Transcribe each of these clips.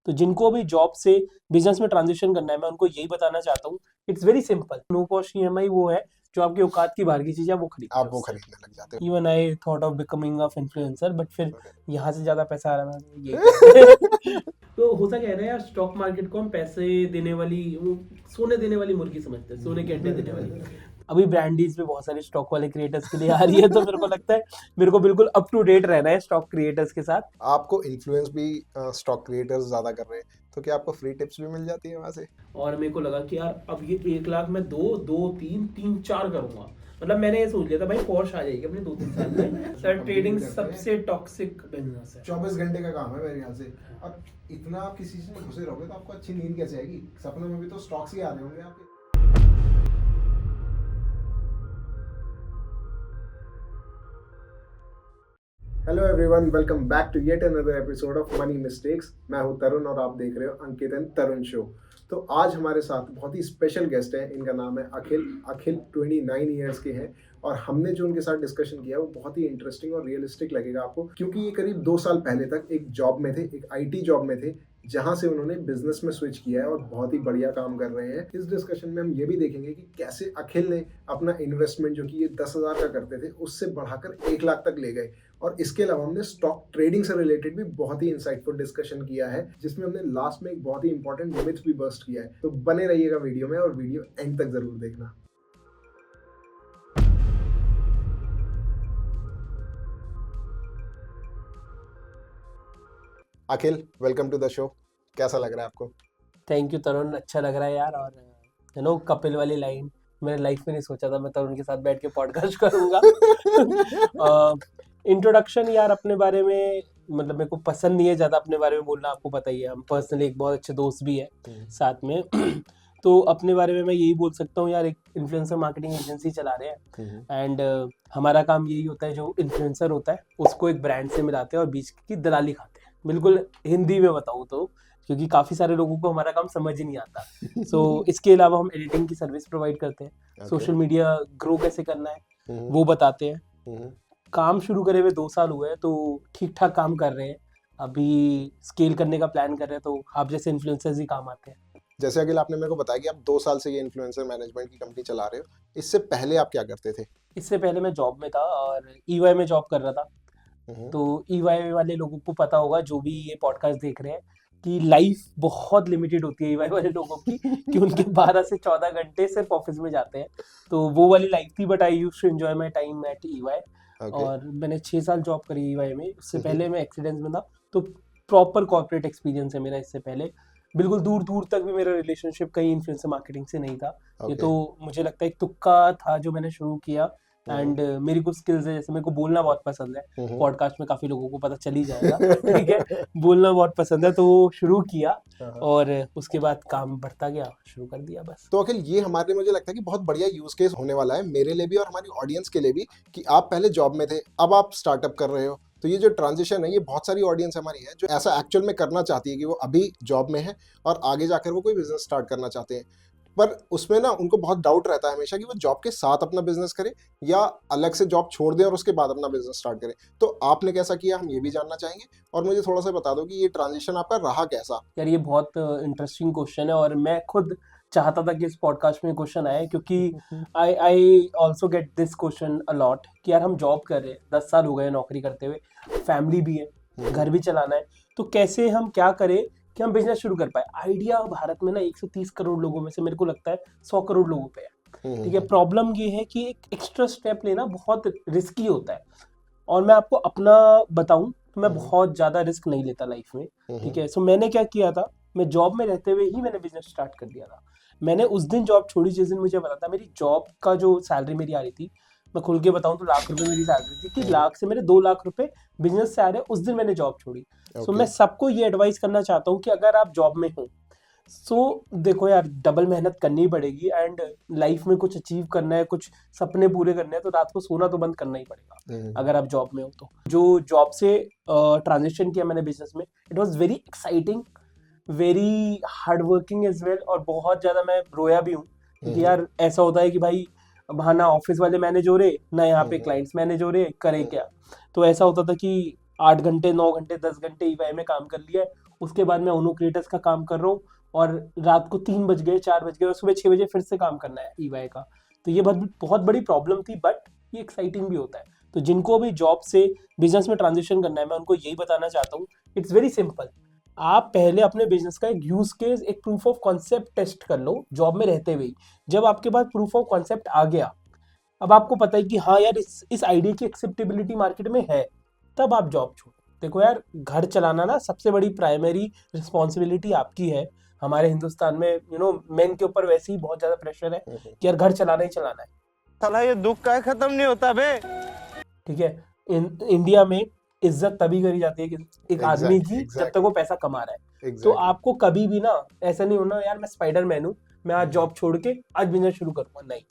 तो जिनको भी जॉब से बिजनेस में ट्रांजिशन करना है, मैं उनको यही बताना चाहता हूँ, it's very simple. No cost EMI वो है जो आपकी औकात की बाहर की चीज है वो खरीदते आप वो खरीदने लग जाते हो। Even I thought of becoming of influencer, but फिर Okay. यहाँ से ज्यादा पैसा आ रहा है तो यही तो होता क्या है ना यार, स्टॉक मार्केट को हम पैसे देने वाली, वो सोने देने वाली मुर्गी समझते हैं, सोने के अंडे देने वाली। अभी ब्रांडीज पे बहुत सारे स्टॉक वाले क्रिएटर्स के लिए आ रही है, तो मेरे को लगता है मेरे को बिल्कुल अप टू डेट रहना है स्टॉक क्रिएटर्स के साथ। आपको इन्फ्लुएंस भी स्टॉक क्रिएटर्स ज्यादा कर रहे हैं, तो क्या आपको फ्री टिप्स भी मिल जाती है वहां से? और मेरे को लगा कि यार अब ये 1 लाख में दो तीन चार करूंगा, मतलब मैंने ये सोच लिया था भाई पोर्श आ जाएगी अपने 2-3 साल में। सर ट्रेडिंग सबसे टॉक्सिक बिजनेस है। 24 घंटे का काम है मेरे ख्याल से। अब इतना आप किसी चीज में घुसे रहोगे तो आपको अच्छी नींद कैसे आएगी? सपनों में भी तो स्टॉक्स ही आ रहे होंगे आपके। Hello everyone, welcome back to yet another episode of money mistakes. मैं हूं तरुण और आप देख रहे हो अंकित एंड तरुण शो। तो आज हमारे साथ बहुत ही स्पेशल गेस्ट हैं। इनका नाम है अखिल। अखिल 29 ईयर्स के हैं और हमने जो उनके साथ डिस्कशन किया वो बहुत ही इंटरेस्टिंग और रियलिस्टिक लगेगा आपको, क्योंकि ये करीब 2 साल पहले तक एक जॉब में थे, एक आईटी जॉब में थे, जहां से उन्होंने बिजनेस में स्विच किया है और बहुत ही बढ़िया काम कर रहे हैं। इस डिस्कशन में हम ये भी देखेंगे कि कैसे अखिल ने अपना इन्वेस्टमेंट जो कि ये 10,000 का करते थे उससे बढ़ाकर 1 लाख तक ले गए। और इसके अलावा हमने स्टॉक ट्रेडिंग से रिलेटेड भी बहुत ही इंसाइटफुल डिस्कशन किया है, जिसमें हमने लास्ट में एक बहुत ही इंपॉर्टेंट मिथ भी बस्ट किया है। तो बने रहिएगा वीडियो में और वीडियो एंड तक जरूर देखना। अखिल, वेलकम टू द शो। कैसा लग रहा है आपको? थैंक यू तरुण, अच्छा लग रहा है यार। और यू नो कपिल वाली लाइन मैंने लाइफ में नहीं सोचा था मैं तरुण के साथ बैठ के पॉडकास्ट करूंगा। इंट्रोडक्शन यार अपने बारे में, मतलब मेरे को पसंद नहीं है ज़्यादा अपने बारे में बोलना, आपको पता ही है हम पर्सनली एक बहुत अच्छे दोस्त भी है साथ में। तो अपने बारे में मैं यही बोल सकता हूँ यार, एक इन्फ्लुएंसर मार्केटिंग एजेंसी चला रहे हैं एंड हमारा काम यही होता है, जो इन्फ्लुएंसर होता है उसको एक ब्रांड से मिलाते हैं और बीच की दलाली खाते हैं। बिल्कुल हिंदी में बताऊँ तो, क्योंकि काफ़ी सारे लोगों को हमारा काम समझ ही नहीं आता। सो इसके अलावा हम एडिटिंग की सर्विस प्रोवाइड करते हैं, सोशल मीडिया ग्रो कैसे करना है वो बताते हैं। काम शुरू करे हुए 2 साल हुए हैं, तो ठीक ठाक काम कर रहे हैं। अभी स्केल करने का प्लान कर रहे हैं, तो आप जैसे इन्फ्लुएंसर्स ही काम आते हैं। जैसे अखिल आपने मेरे को बताया कि आप 2 साल से ये इन्फ्लुएंसर मैनेजमेंट की कंपनी चला रहे हो, इससे पहले आप क्या करते थे? इससे पहले मैं जॉब में था और ईवाई में जॉब कर रहा था। तो ईवाई वाले लोगों को पता होगा, जो भी ये पॉडकास्ट देख रहे हैं, कि लाइफ बहुत लिमिटेड होती है ईवाई वाले लोगों की, कि उनके 12 से 14 घंटे सिर्फ ऑफिस में जाते हैं। तो वो वाली लाइफ थी, but I used to enjoy my time at EY. और मैंने 6 साल जॉब करी ईवाई में। उससे पहले मैं एक्सीडेंट्स में था, तो प्रॉपर कॉर्पोरेट एक्सपीरियंस है मेरा इससे पहले। बिल्कुल दूर दूर तक भी मेरा रिलेशनशिप कहीं इन्फ्लुएंसर मार्केटिंग से नहीं था। ये तो मुझे लगता है एक तुक्का था जो मैंने शुरू किया। एंड मेरी कुछ स्किल्स है, जैसे मेरे को बोलना बहुत पसंद है, पॉडकास्ट में काफी लोगों को पता चल ही जाएगा। ठीक है, बोलना बहुत पसंद है, तो वो शुरू किया और उसके बाद काम बढ़ता गया, शुरू कर दिया बस। तो अखिल, ये हमारे मुझे लगता है कि बहुत बढ़िया यूज केस होने वाला है मेरे लिए भी और हमारी ऑडियंस के लिए भी, कि आप पहले जॉब में थे, अब आप स्टार्टअप कर रहे हो। तो ये जो ट्रांजिशन है, ये बहुत सारी ऑडियंस हमारी है जो ऐसा एक्चुअल में करना चाहती है कि वो अभी जॉब में है और आगे जाकर वो कोई बिजनेस स्टार्ट करना चाहते हैं, पर उसमें ना उनको बहुत डाउट रहता है हमेशा कि वो जॉब के साथ अपना बिजनेस करे या अलग से जॉब छोड़ दें और उसके बाद अपना बिजनेस स्टार्ट करें। तो आपने कैसा किया, हम ये भी जानना चाहेंगे। और मुझे थोड़ा सा बता दो कि ये ट्रांजिशन आपका रहा कैसा? यार ये बहुत इंटरेस्टिंग क्वेश्चन है और मैं खुद चाहता था कि इस पॉडकास्ट में क्वेश्चन आए, क्योंकि I also get this question a lot कि यार हम जॉब कर रहे हैं, 10 साल हो गए नौकरी करते हुए, फैमिली भी है, घर भी चलाना है, तो कैसे हम क्या करें कि हम बिजनेस शुरू कर पाए। आइडिया भारत में ना 130 करोड़ लोगों में से मेरे को लगता है 100 करोड़ लोगों पे है। ठीक है, प्रॉब्लम ये है कि एक एक्स्ट्रा स्टेप लेना बहुत रिस्की होता है। और मैं आपको अपना बताऊं तो मैं बहुत ज्यादा रिस्क नहीं लेता लाइफ में। ठीक है, सो मैंने क्या किया था, मैं जॉब में रहते हुए ही मैंने बिजनेस स्टार्ट कर दिया था। मैंने उस दिन जॉब छोड़ी जिस दिन मुझे पता था मेरी जॉब का जो सैलरी मेरी आ रही थी, मैं खुल के बताऊं तो लाख रुपए मेरी सैलरी थी, कि लाख से मेरे 2 लाख रुपए बिजनेस से आ रहे, उस दिन मैंने जॉब छोड़ी। सो मैं सबको ये एडवाइस करना चाहता हूँ कि अगर आप जॉब में हो, सो देखो यार, डबल मेहनत करनी पड़ेगी एंड लाइफ में कुछ अचीव करना है, कुछ सपने पूरे करने हैं, तो रात को सोना तो बंद करना ही पड़ेगा अगर आप जॉब में हो। तो जो जॉब से ट्रांजिशन किया मैंने बिजनेस में, it was very exciting, very hard working as well, और बहुत ज्यादा मैं रोया भी हूँ, क्योंकि यार ऐसा होता है कि भाई वहाँ ना ऑफिस वाले मैनेज हो रहे, ना यहाँ पे क्लाइंट्स मैनेज हो रहे, करे क्या। तो ऐसा होता था कि 8 घंटे 9 घंटे 10 घंटे ईवाई में काम कर लिया है उसके बाद मैं उनो क्रिएटर्स का काम कर रहा हूँ और रात को 3 बज गए 4 बज गए और सुबह 6 बजे फिर से काम करना है ईवाई का। तो ये बहुत बहुत बड़ी प्रॉब्लम थी, बट ये एक्साइटिंग भी होता है। तो जिनको भी जॉब से बिजनेस में ट्रांजिशन करना है, मैं उनको यही बताना चाहता हूँ, इट्स वेरी सिंपल। आप पहले अपने बिजनेस का एक यूज केस, एक प्रूफ ऑफ कॉन्सेप्ट टेस्ट कर लो जॉब में रहते हुए। जब आपके पास प्रूफ ऑफ कॉन्सेप्ट आ गया, अब आपको पता है कि हाँ यार इस आइडिया की एक्सेप्टेबिलिटी मार्केट में है, तब आप जॉब छोड़ो। देखो यार, घर चलाना ना सबसे बड़ी प्राइमरी रिस्पॉन्सिबिलिटी आपकी है। हमारे हिंदुस्तान में मेन के ऊपर वैसे ही बहुत ज्यादा प्रेशर है कि यार घर चलाना ही चलाना है। साला ये दुख का खत्म नहीं होता बे। ठीक है, इंडिया में इज्जत तभी करी जाती है कि एक आदमी की जब तक वो पैसा कमा रहा है। तो आपको कभी भी ना ऐसा नहीं होना यार मैं स्पाइडरमैन हूँ, मैं आज जॉब छोड़ के आज बिजनेस शुरू करूंगा, नहीं।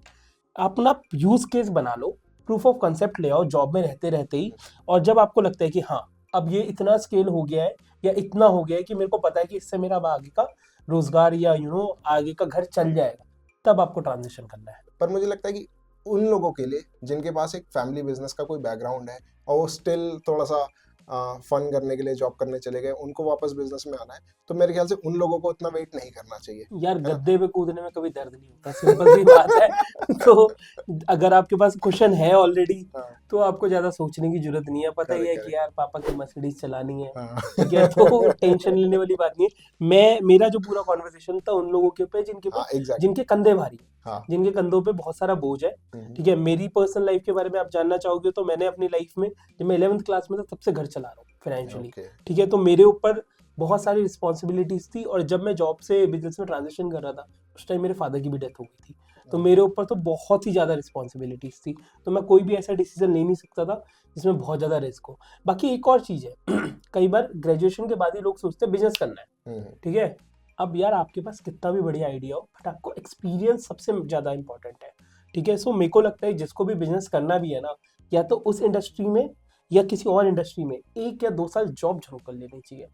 अपना यूज केस बना लो, प्रूफ ऑफ कॉन्सेप्ट ले आओ जॉब में रहते रहते ही। और जब आपको लगता है कि हाँ अब ये इतना स्केल हो गया है या इतना हो गया है कि मेरे को पता है कि इससे मेरा आगे का रोजगार या आगे का घर चल जाएगा, तब आपको ट्रांजिशन करना है। पर मुझे लगता है कि उन लोगों के लिए जिनके पास एक फैमिली बिजनेस का कोई बैकग्राउंड है और वो स्टिल थोड़ा सा फन करने के लिए जॉब करने चले गए, उनको वापस बिजनेस में आना है, तो मेरे ख्याल से उन लोगों को इतना वेट नहीं करना चाहिए यार। गद्दे पे कूदने में कभी दर्द नहीं होता, सिंपल सी बात है। तो अगर आपके पास क्वेश्चन है ऑलरेडी, तो आपको ज्यादा सोचने की जरूरत नहीं है। पता ही है कि यार पापा की मर्सिडीज चलानी है, ठीक है, तो टेंशन लेने वाली बात नहीं है। मेरा जो पूरा कॉन्वर्सेशन था उन लोगों के ऊपर जिनके कंधे भारी, जिनके कंधों पे बहुत सारा बोझ है। ठीक है, मेरी पर्सनल लाइफ के बारे में आप जानना चाहोगे तो मैंने अपनी लाइफ में, जब मैं 11th क्लास में था, तब से घर चला रहा हूँ फाइनेंशियली। ठीक है, तो मेरे ऊपर बहुत सारी रिस्पॉन्सिबिलिटीज थी। और जब मैं जॉब से बिजनेस में ट्रांजिशन कर रहा था, उस टाइम मेरे फादर की भी डेथ हो गई थी। तो मेरे ऊपर तो बहुत ही ज्यादा रिस्पॉन्सिबिलिटीज थी। तो मैं कोई भी ऐसा डिसीजन ले नहीं सकता था जिसमें बहुत ज्यादा रिस्क हो। बाकी एक और चीज है कई बार ग्रेजुएशन के बाद ही लोग सोचते हैं बिजनेस करना है, ठीक है। अब यार आपके पास कितना भी बढ़िया आइडिया हो, बट आपको एक्सपीरियंस सबसे ज्यादा इंपॉर्टेंट है। ठीक है, सो मेरे को लगता है जिसको भी बिजनेस करना भी है ना, या तो उस इंडस्ट्री में या किसी और इंडस्ट्री में 1 या 2 साल जॉब जरूर कर लेनी चाहिए।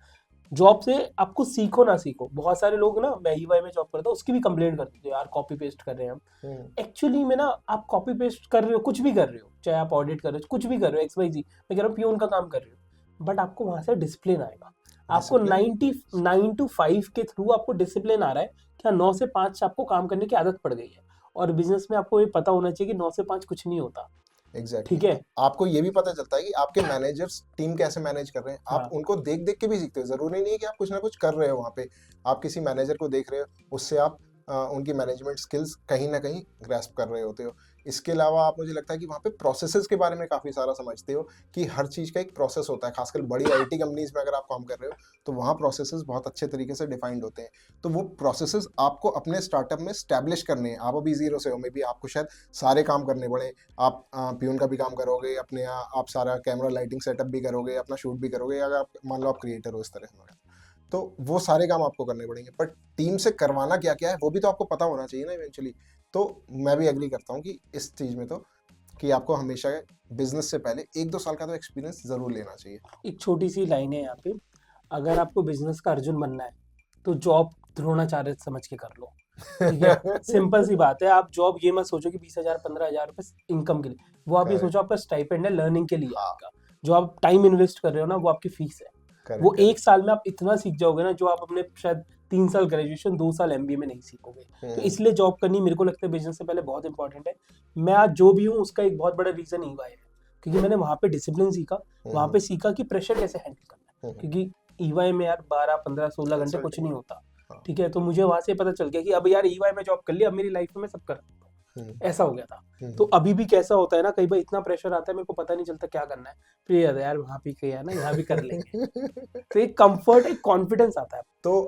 जॉब से आपको सीखो ना सीखो, बहुत सारे लोग ना, मैं ईवाई में जॉब करता हूँ, उसकी भी कंप्लेंट करते थे यार कॉपी पेस्ट कर रहे हैं हम। एक्चुअली में ना आप कॉपी पेस्ट कर रहे हो, कुछ भी कर रहे हो, चाहे आप ऑडिट कर रहे हो, कुछ भी कर रहे हो, XYZ, मैं कह रहा हूँ पियून का काम कर रहे हो, बट आपको वहां से डिसिप्लिन आएगा। आपको 9 to 5 के थ्रू आपको डिसिप्लिन आ रहा है, क्या 9 से 5 आपको काम करने की आदत पड़ गई है। और बिजनेस में आपको ये पता होना चाहिए कि 9 से 5 कुछ नहीं होता। एग्जैक्टली ठीक है, आपको ये भी पता चलता है कि आपके मैनेजर्स टीम कैसे मैनेज कर रहे हैं। आप उनको देख देख के भी सीखते हो। जरूरी नहीं है कि आप कुछ ना कुछ कर रहे हो वहाँ पे, आप किसी मैनेजर को देख रहे हो, उससे आप उनकी मैनेजमेंट स्किल्स कहीं ना कहीं ग्रैस्प कर रहे होते हो। इसके अलावा आप, मुझे लगता है कि वहाँ पे प्रोसेसेस के बारे में काफ़ी सारा समझते हो कि हर चीज़ का एक प्रोसेस होता है। खासकर बड़ी IT कंपनीज में अगर आप काम कर रहे हो तो वहाँ प्रोसेसेस बहुत अच्छे तरीके से डिफाइंड होते हैं। तो वो प्रोसेसेस आपको अपने स्टार्टअप में स्टैब्लिश करने हैं। आप अभी जीरो से हो, मे बी आपको शायद सारे काम करने पड़े। आप पियून का भी काम करोगे अपने यहाँ, आप सारा कैमरा लाइटिंग सेटअप भी करोगे, अपना शूट भी करोगे, अगर आप मान लो आप क्रिएटर हो इस तरह से, तो वो सारे काम आपको करने पड़ेंगे। बट टीम से करवाना क्या क्या है वो भी तो आपको पता होना चाहिए ना इवेंचुअली। तो मैं भी एग्री करता हूँ कि इस चीज़ में तो कि आपको हमेशा बिजनेस से पहले 1-2 साल का तो एक्सपीरियंस जरूर लेना चाहिए। एक छोटी सी लाइन है यहाँ पे, अगर आपको बिजनेस का अर्जुन बनना है तो जॉब द्रोणाचार्य समझ के कर लो। ठीक है, सिंपल सी बात है। आप जॉब ये मत सोचो कि 20,000 15,000 रुपए इनकम के लिए, वो आप ये सोचो आपका स्टाइपेंड है लर्निंग के लिए। आपका जो आप टाइम इन्वेस्ट कर रहे हो ना, वो आपकी फीस है। वो 1 साल में आप इतना सीख जाओगे ना, जो आप अपने शायद 3 साल ग्रेजुएशन 2 साल MBA में नहीं सीखोगे। तो इसलिए जॉब करनी मेरे को लगता है बिजनेस से पहले बहुत इंपॉर्टेंट है। मैं आज जो भी हूँ उसका एक बहुत बड़ा रीजन ईवाई है, क्योंकि मैंने वहाँ पे डिसिप्लिन सीखा, वहाँ पे सीखा कि प्रेशर कैसे हैंडल करना है। क्योंकि ईवाई में यार 12 15 16 घंटे कुछ नहीं होता। ठीक है, तो मुझे वहां से पता चल गया कि अब यार ईवाई में जॉब कर लिया, अब मेरी लाइफ में मैं सब कर सकता हूँ, ऐसा हो गया था। तो अभी भी कैसा होता है ना, कई बार इतना प्रेशर आता है मेरे को पता नहीं चलता क्या करना है, फिर यार वहां भी किया है ना, यहाँ भी कर लेंगे। तो एक कंफर्ट, एक कॉन्फिडेंस आता है। तो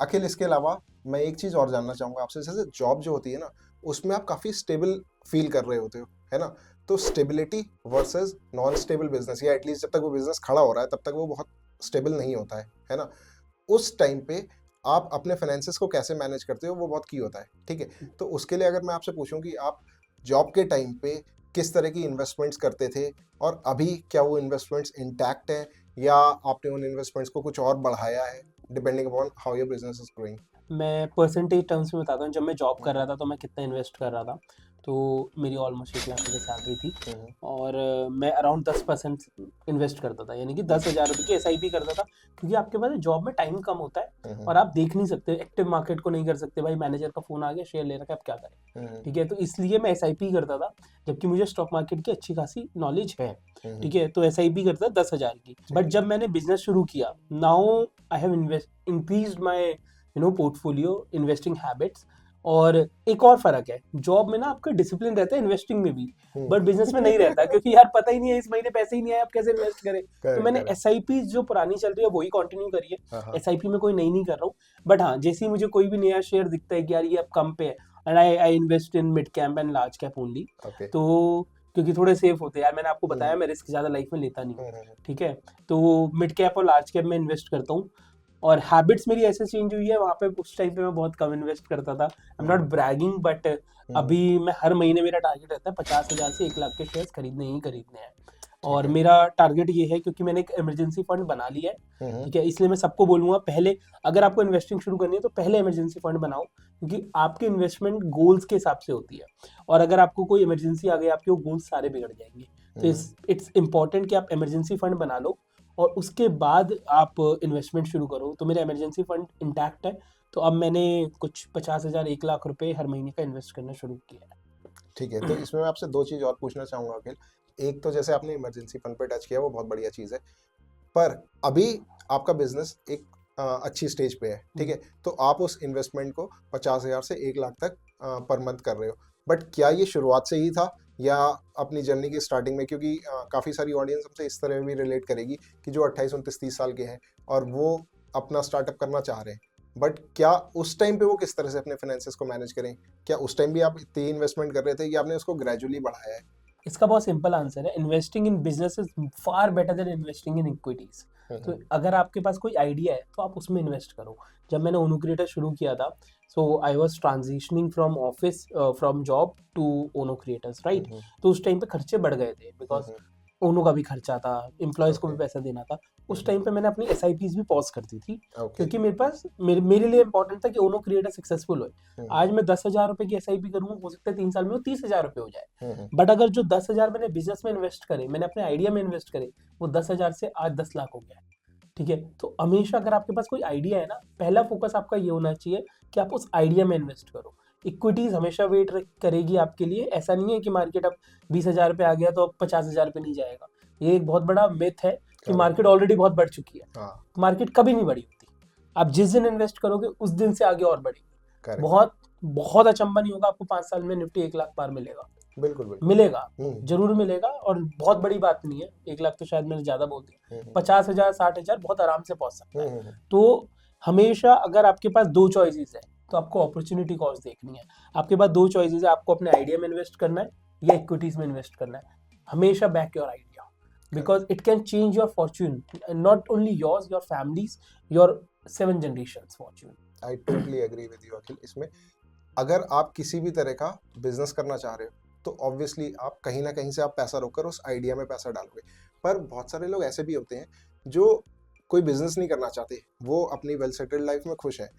अखिल, इसके अलावा मैं एक चीज और जानना चाहूंगा आपसे। जैसे जॉब जो होती है ना, उसमें आप काफी स्टेबल फील कर रहे होते हो, है ना। तो stability versus non stable business, या एटलीस्ट जब तक वो बिजनेस खड़ा हो रहा है तब तक वो बहुत स्टेबल नहीं होता है ना। उस टाइम पे आप अपने फाइनेंसेस को कैसे मैनेज करते हो, वो बहुत की होता है। ठीक है, तो उसके लिए अगर मैं आपसे पूछूं कि आप जॉब के टाइम पे किस तरह की इन्वेस्टमेंट्स करते थे, और अभी क्या वो इन्वेस्टमेंट्स इंटैक्ट है, या आपने उन इन्वेस्टमेंट्स को कुछ और बढ़ाया है, depending upon how your business is growing. मैं परसेंटेज टर्म्स में बताता हूँ, जब मैं जॉब कर रहा था तो मैं कितना इन्वेस्ट कर रहा था। तो मेरी ऑलमोस्ट 1 लाख रुपये सैलरी थी हम्म, और मैं अराउंड 10% इन्वेस्ट करता था, यानी कि 10,000 रुपये की SIP करता था, क्योंकि आपके पास जॉब में टाइम कम होता है और आप देख नहीं सकते, एक्टिव मार्केट को नहीं कर सकते, भाई मैनेजर का फोन आ गया, शेयर ले रखा है, अब क्या करें, ठीक है। तो इसलिए मैं SIP करता था, जबकि मुझे स्टॉक मार्केट की अच्छी खासी नॉलेज है, ठीक है। तो SIP करता था 10,000 की। बट जब मैंने बिजनेस शुरू किया, now I have increased my portfolio, investing habits. और एक और फर्क है, जॉब में ना आपका डिसिप्लिन रहता है इन्वेस्टिंग में भी, बट बिजनेस में नहीं रहता, क्योंकि यार पता ही नहीं है इस महीने पैसे ही नहीं आए, आप कैसे इन्वेस्ट करें। तो मैंने SIP जो पुरानी चल रही है वही कंटिन्यू करी है, SIP में कोई नई नहीं कर रहा हूँ। बट हाँ, जैसे ही मुझे कोई भी नया शेयर दिखता है कि यार ये अब कम पे है, and I invest in mid cap and large cap only, तो क्योंकि थोड़े सेफ होते हैं यार, मैंने आपको बताया मैं रिस्क ज्यादा लाइफ में लेता नहीं हूँ, ठीक है। तो मिड कैप और लार्ज कैप में इन्वेस्ट करता हूँ। और हैबिट्स मेरी ऐसे चेंज हुई है, वहाँ पे उस टाइम पे मैं बहुत कम इन्वेस्ट करता था, I am not bragging, but अभी मैं हर महीने, मेरा टारगेट रहता है 50,000 से 1 लाख के शेयर्स खरीदने ही खरीदने हैं। और मेरा टारगेट ये है, क्योंकि मैंने एक इमरजेंसी फंड बना लिया है, ठीक है, इसलिए मैं सबको बोलूंगा पहले अगर आपको इन्वेस्टिंग शुरू करनी है तो पहले इमरजेंसी फंड बनाओ, क्योंकि आपके इन्वेस्टमेंट गोल्स के हिसाब से होती है, और अगर आपको कोई इमरजेंसी आ गई, आपके वो गोल्स सारे बिगड़ जाएंगे। तो इट्स इंपॉर्टेंट कि आप इमरजेंसी फंड बना लो और उसके बाद आप इन्वेस्टमेंट शुरू करो। तो मेरा इमरजेंसी फंड इंटैक्ट है, तो अब मैंने कुछ 50,000 1 लाख रुपए हर महीने का इन्वेस्ट करना शुरू किया है। ठीक है। तो इसमें मैं आपसे 2 चीज और पूछना चाहूंगा अखिल। एक तो जैसे आपने इमरजेंसी फंड पे टच किया, वो बहुत बढ़िया चीज है, पर अभी आपका बिजनेस एक अच्छी स्टेज पे है, ठीक है, तो आप उस इन्वेस्टमेंट को 50,000 से 1 लाख तक पर मंथ कर रहे हो, बट क्या ये शुरुआत से ही था या अपनी जर्नी की स्टार्टिंग में? क्योंकि काफ़ी सारी ऑडियंस हमसे इस तरह भी रिलेट करेगी कि जो 28, 29, 30 साल के हैं और वो अपना स्टार्टअप करना चाह रहे हैं, बट क्या उस टाइम पे वो किस तरह से अपने फाइनेंसेस को मैनेज करें? क्या उस टाइम भी आप इतनी इन्वेस्टमेंट कर रहे थे, या आपने उसको ग्रेजुअली बढ़ाया है? इसका बहुत सिंपल आंसर है, investing in business is far better than investing in equities. तो अगर आपके पास कोई आइडिया है तो आप उसमें इन्वेस्ट करो। जब मैंने ओनो क्रिएटर शुरू किया था, so I was transitioning from office, from job to ओनो क्रिएटर्स, राइट। तो उस टाइम पे खर्चे बढ़ गए थे, बिकॉज ओनो का भी खर्चा था, एम्प्लॉयज को भी पैसा देना था। उस टाइम पे मैंने अपनी SIPs भी पॉज कर दी थी, क्योंकि मेरे पास मेरे लिए इंपॉर्टेंट था कि ओनो क्रिएटर सक्सेसफुल हो। आज मैं 10,000 रुपए की SIP करूंगा, हो सकता है 3 साल में वो 30,000 रुपए हो जाए, बट अगर जो 10,000 मैंने बिजनेस में इन्वेस्ट करे, मैंने अपने आइडिया में इन्वेस्ट करे, वो 10,000 से आज 10 लाख हो गया है, ठीक है। तो हमेशा अगर आपके पास कोई आइडिया है ना, पहला फोकस आपका ये होना चाहिए कि आप उस आइडिया में इन्वेस्ट करो। इक्विटीज हमेशा वेट करेगी आपके लिए, ऐसा नहीं है कि मार्केट अब 20,000 पे आ गया तो अब 50,000 पे नहीं जाएगा। ये एक बहुत बड़ा मिथ है कि मार्केट ऑलरेडी बहुत बढ़ चुकी है, मार्केट कभी नहीं बढ़ी होती। आप जिस दिन इन्वेस्ट करोगे उस दिन से आगे और बढ़ेगी। बहुत बहुत अचंभा नहीं होगा, आपको 5 साल में निफ्टी 1 लाख पार मिलेगा, बिल्कुल मिलेगा, जरूर मिलेगा। और बहुत बड़ी बात नहीं है, 1 लाख तो शायद मैंने ज्यादा बोल दिया, 50,000 60,000 बहुत आराम से पहुंच सकता है। तो हमेशा अगर आपके पास 2 चॉइसेस है तो आपको अपॉर्चुनिटी कॉस्ट देखनी है। आपके पास 2 चॉइसेस है, आपको अपने आइडिया में इन्वेस्ट करना है या इक्विटीज में इन्वेस्ट करना है। हमेशा back your idea, because it can change your fortune, not only yours, your families, your 7 generations fortune. I totally agree with you Akhil. इसमें अगर आप किसी भी तरह का बिजनेस करना चाह रहे हो तो ऑब्वियसली आप कहीं ना कहीं से आप पैसा रोककर उस आइडिया में पैसा डालोगे, पर बहुत सारे लोग ऐसे भी होते हैं जो कोई बिजनेस नहीं करना चाहते, वो अपनी वेल सेटल्ड लाइफ में खुश है।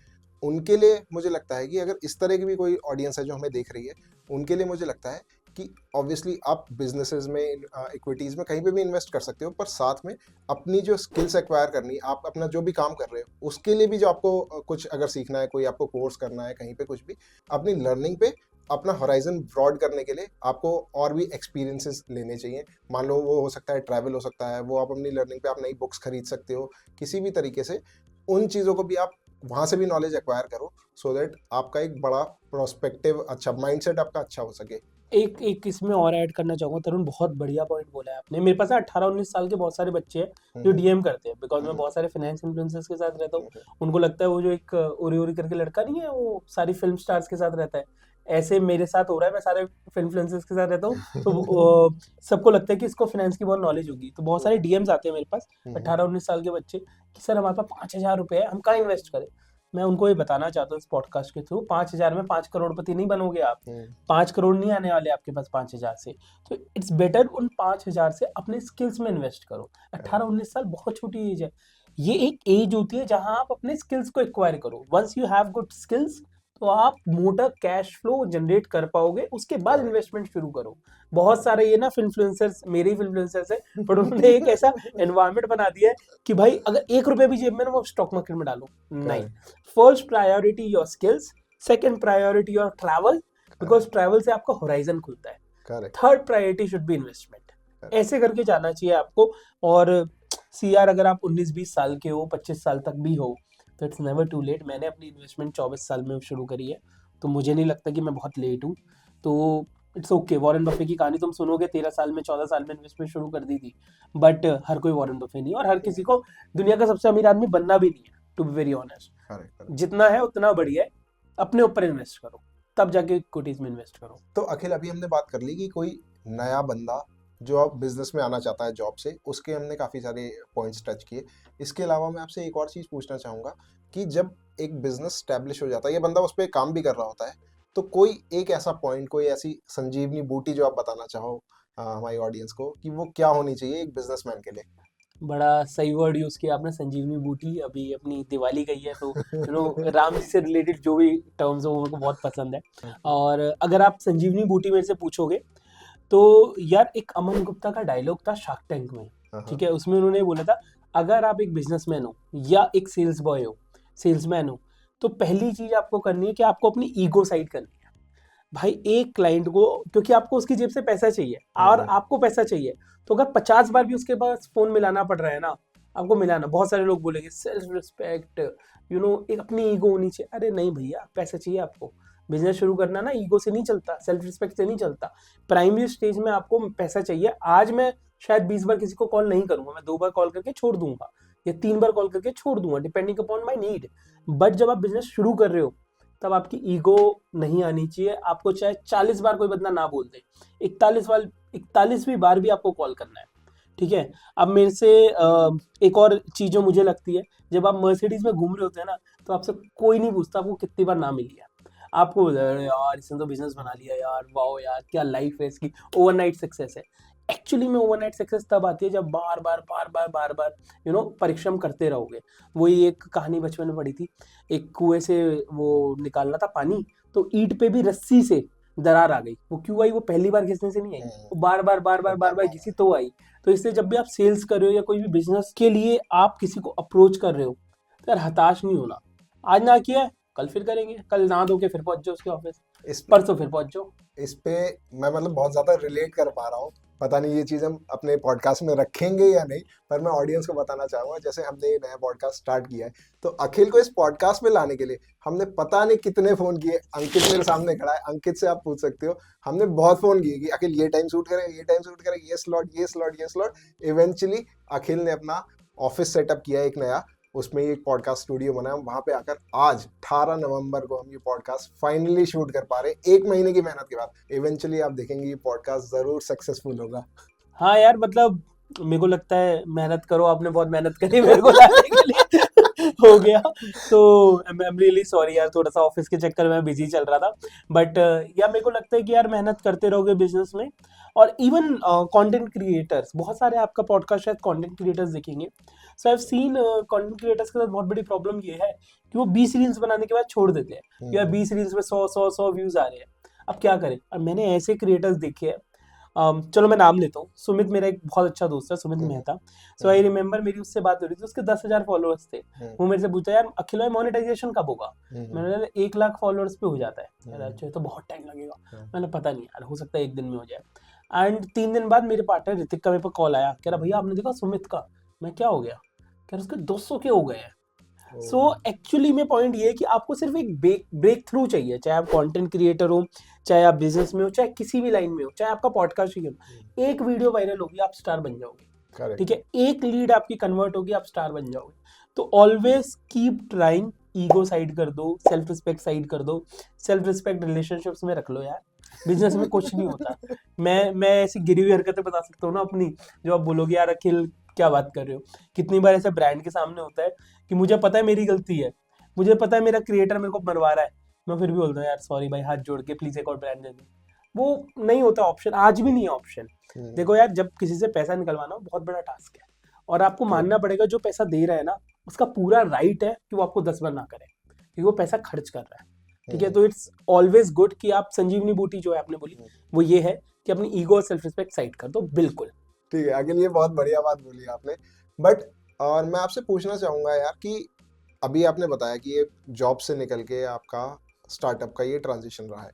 उनके लिए मुझे लगता है कि अगर इस तरह की भी कोई ऑडियंस है जो हमें देख रही है, उनके लिए मुझे लगता है कि ऑब्वियसली आप बिजनेसेस में, इक्विटीज़ में कहीं पे भी इन्वेस्ट कर सकते हो, पर साथ में अपनी जो स्किल्स एक्वायर करनी, आप अपना जो भी काम कर रहे हो उसके लिए भी जो आपको कुछ अगर सीखना है, कोई आपको कोर्स करना है, कहीं पे कुछ भी अपनी लर्निंग पे अपना होराइजन ब्रॉड करने के लिए आपको और भी एक्सपीरियंसेस लेने चाहिए। मान लो वो हो सकता है ट्रैवल, हो सकता है वो आप अपनी लर्निंग पे आप नई बुक्स खरीद सकते हो, किसी भी तरीके से उन चीज़ों को भी आप वहाँ से भी नॉलेज एक्वायर करो, सो दैट आपका एक बड़ा प्रोस्पेक्टिव, अच्छा माइंडसेट आपका अच्छा हो सके। एक इसमें और ऐड करना चाहूंगा तरुण, बहुत बढ़िया पॉइंट बोला है आपने। मेरे पास 18-19 साल के बहुत सारे बच्चे हैं जो DM करते हैं, बिकॉज मैं बहुत सारे फाइनेंस इन्फ्लुएंसर्स के साथ रहता हूँ। उनको लगता है वो जो एक ओरी ओरी करके लड़का नहीं है, वो सारी फिल्म स्टार्स के साथ रहता है, ऐसे मेरे साथ हो रहा है, मैं सारे फिल्म इन्फ्लुएंसर्स के साथ रहता हूँ। तो सबको लगता है कि इसको फाइनेंस की बहुत नॉलेज होगी, तो बहुत सारे DMs आते हैं मेरे पास 18-19 साल के बच्चे कि सर हमारे पास 5,000 रुपये है, हम कहाँ इन्वेस्ट करें। मैं उनको ये बताना चाहता हूँ इस पॉडकास्ट के थ्रू, 5,000 में 5 करोड़पति नहीं बनोगे आप, 5 करोड़ नहीं आने वाले आपके पास 5,000 से। तो इट्स बेटर उन 5,000 से अपने स्किल्स में इन्वेस्ट करो। 18-19 साल बहुत छोटी एज है, ये एक एज होती है जहां आप अपने स्किल्स को एक्वायर करो। Once you have good skills तो आप मोटा कैश फ्लो जनरेट कर पाओगे, उसके बाद इन्वेस्टमेंट शुरू करो। बहुत सारे ये ना इन्फ्लुएंसर्स, मेरे ही इन्फ्लुएंसर्स है, बट उन्होंने एक ऐसा एनवायरनमेंट बना दिया है कि भाई अगर 1 रुपए भी जेब में ना, वो स्टॉक मार्केट में डालो। नहीं, first priority your skills, second priority your travel, because travel से आपका होराइजन खुलता है। Correct. Third priority should be investment. ऐसे करके जाना चाहिए आपको। और सीआर अगर आप 19-20 साल के हो, 25 साल तक भी हो, तो इट्स नेवर टू लेट। मैंने अपनी इन्वेस्टमेंट 24 साल में शुरू करी है, तो मुझे नहीं लगता कि मैं बहुत लेट हूँ। तो इट्स ओके। वॉरेन बफे की कहानी तुम सुनोगे, 13 साल में 14 साल में इन्वेस्टमेंट शुरू कर दी थी, बट हर कोई वॉरेन बफे नहीं, और हर किसी को दुनिया का सबसे अमीर आदमी बनना भी नहीं है, to be very honest. Correct. जितना है उतना बढ़िया है, अपने ऊपर इन्वेस्ट करो, तब जाके इक्विटीज में इन्वेस्ट करो। तो अखिल, अभी हमने बात कर ली कि कोई नया बंदा जो अब बिजनेस में आना चाहता है जॉब से, उसके हमने काफ़ी सारे पॉइंट्स टच किए। इसके अलावा मैं आपसे एक और चीज़ पूछना चाहूँगा कि जब एक बिजनेस स्टैब्लिश हो जाता है, ये बंदा उस पर काम भी कर रहा होता है, तो कोई एक ऐसा पॉइंट, कोई ऐसी संजीवनी बूटी जो आप बताना चाहो हमारी ऑडियंस को कि वो क्या होनी चाहिए एक बिजनेसमैन के लिए? बड़ा सही वर्ड यूज किया आपने, संजीवनी बूटी। अभी अपनी दिवाली गई है, तो राम जी से रिलेटेड जो भी टर्म्स हो, मेरे को बहुत पसंद है। और अगर आप संजीवनी बूटी मेरे से पूछोगे, तो यार एक अमन गुप्ता का डायलॉग था शार्क टैंक में, ठीक है, उसमें उन्होंने बोला था, अगर आप एक बिजनेसमैन हो या एक सेल्स बॉय हो, सेल्समैन हो, तो पहली चीज आपको करनी है कि आपको अपनी ईगो साइड करनी है। भाई एक क्लाइंट को, क्योंकि आपको उसकी जेब से पैसा चाहिए और आपको पैसा चाहिए, तो अगर 50 बार भी उसके पास फोन मिलाना पड़ रहा है ना, आपको मिलाना। बहुत सारे लोग बोलेंगे सेल्फ रिस्पेक्ट, एक अपनी ईगो होनी चाहिए। अरे नहीं भैया, पैसा चाहिए आपको। बिजनेस शुरू करना ना ईगो से नहीं चलता, सेल्फ रिस्पेक्ट से नहीं चलता। प्राइमरी स्टेज में आपको पैसा चाहिए। आज मैं शायद 20 बार किसी को कॉल नहीं करूंगा, मैं 2 बार कॉल करके छोड़ दूंगा या 3 बार कॉल करके छोड़ दूंगा, depending upon my need. But जब आप बिजनेस शुरू कर रहे हो, तब आपकी ईगो नहीं आनी चाहिए। आपको चाहे 40 बार कोई बंदा ना बोल दे, 41वीं बार भी आपको कॉल करना है, ठीक है। अब मेरे से एक और चीज जो मुझे लगती है, जब आप मर्सिडीज में घूम रहे होते हैं ना, तो आपसे कोई नहीं पूछता आपको कितनी बार ना मिली है। आपको अरे यार इसने तो बिजनेस बना लिया यार, वाओ यार क्या लाइफ है इसकी, ओवरनाइट सक्सेस है। एक्चुअली में ओवरनाइट सक्सेस तब आती है जब बार बार परिश्रम करते रहोगे। वही एक कहानी बचपन में पढ़ी थी, एक कुएं से वो निकालना था पानी, तो ईंट पे भी रस्सी से दरार आ गई। वो क्यों आई? वो पहली बार घिसने से नहीं आई, वो बार बार घिसी तो आई। तो इसलिए जब भी आप सेल्स कर रहे हो या कोई भी बिजनेस के लिए आप किसी को अप्रोच कर रहे हो, तो यार हताश नहीं होना। आज ना किया, कल फिर करेंगे, कल ना दो के फिर पहुंच जाओ उसके ऑफिस, परसों फिर पहुंच जाओ। इस पे मैं मतलब बहुत ज्यादा रिलेट कर पा रहा हूँ। पता नहीं ये चीज हम अपने पॉडकास्ट में रखेंगे या नहीं, पर मैं ऑडियंस को बताना चाहूंगा, जैसे हमने ये नया पॉडकास्ट स्टार्ट किया है, तो अखिल को इस पॉडकास्ट में लाने के लिए हमने पता नहीं कितने फोन किए। अंकित मेरे सामने खड़ा है, अंकित से आप पूछ सकते हो, हमने बहुत फोन किए कि अखिल ये टाइम शूट करें, ये टाइम शूट करें, ये स्लॉट। इवेंचुअली अखिल ने अपना ऑफिस सेटअप किया एक नया, उसमें एक पॉडकास्ट स्टूडियो बनाया। वहां पे आकर आज 18 नवंबर को हम ये पॉडकास्ट फाइनली शूट कर पा रहे हैं, 1 महीने की मेहनत के बाद। इवेंचुअली आप देखेंगे ये पॉडकास्ट जरूर सक्सेसफुल होगा। हाँ यार, मतलब मेरे को लगता है मेहनत करो, आपने बहुत मेहनत करी मेरे को लाने के लिए हो गया। तो आई एम रियली सॉरी यार, थोड़ा सा ऑफिस के चक्कर में बिजी चल रहा था, बट यार मेरे को लगता है कि यार मेहनत करते रहोगे बिजनेस में। और इवन कंटेंट क्रिएटर्स, बहुत सारे आपका पॉडकास्ट शायद कंटेंट क्रिएटर्स देखेंगे। So I have seen content creators के साथ बहुत बड़ी प्रॉब्लम ये है कि वो 20 रील्स बनाने के बाद छोड़ देते हैं, या 20 रील्स में 100 व्यूज आ रहे हैं। अब क्या करें? और मैंने ऐसे क्रिएटर्स देखे हैं, चलो मैं नाम लेता हूँ। सुमित मेरा एक बहुत अच्छा दोस्त है, सुमित मेहता। सो आई रिमेम्बर मेरी उससे बात हो रही थी, उसके 10,000 फॉलोअर्स थे। वो मेरे से पूछा, यार अखिल भाई मोनेटाइजेशन कब होगा? मैंने कहा 1 लाख फॉलोअर्स पे हो जाता है। यार अच्छा, तो बहुत टाइम लगेगा। मैंने पता नहीं यार, हो सकता है 1 दिन में हो जाए। एंड 3 दिन बाद मेरे पार्टनर ऋतिक का मेरे पर कॉल आया, कह रहा भैया आपने देखा सुमित का? मैं क्या हो गया? कह रहा उसके 200 के हो गए हैं। सो एक्चुअली में पॉइंट ये है कि आपको सिर्फ एक ब्रेक थ्रू चाहिए, चाहे आप कंटेंट क्रिएटर हो, चाहे आप बिजनेस में हो, चाहे किसी भी लाइन में हो, चाहे आपका पॉडकास्ट ही हो। एक वीडियो वायरल होगी, आप स्टार बन जाओगे, ठीक है। एक लीड आपकी कन्वर्ट होगी, आप स्टार बन जाओगे। तो always keep trying. Ego side कर दो, सेल्फ रिस्पेक्ट साइड कर दो। सेल्फ रिस्पेक्ट रिलेशनशिप्स में रख लो यार, बिजनेस में कुछ नहीं होता। मैं ऐसी गिरी हुई हरकतें बता सकता हूँ ना अपनी, जो आप बोलोगे यार अखिल क्या बात कर रहे हो। कितनी बार ऐसे ब्रांड के सामने होता है कि मुझे पता है मेरी गलती है, मुझे पता है मेरा क्रिएटर मेरे को मरवा रहा है, मैं फिर भी बोलता हूँ यार सॉरी भाई, हाथ जोड़ के प्लीज एक और ब्रांड दे दो। वो नहीं होता ऑप्शन, आज भी नहीं है ऑप्शन। देखो यार, जब किसी से पैसा निकलवाना बहुत बड़ा टास्क है, और आपको मानना पड़ेगा जो पैसा दे रहा है ना, उसका पूरा राइट है कि वो आपको 10 बार ना करे, क्योंकि वो पैसा खर्च कर रहा है। ठीक है। तो इट्स ऑलवेज गुड कि आप संजीवनी बूटी जो है आपने बोली वो ये है कि अपनी ईगो और सेल्फ रिस्पेक्ट साइड कर दो, बिल्कुल। ठीक है अखिल, ये बहुत बढ़िया बात बोली आपने। बट और मैं आपसे पूछना चाहूंगा यार कि अभी आपने बताया कि ये जॉब से निकल के आपका स्टार्टअप का ये ट्रांजिशन रहा है।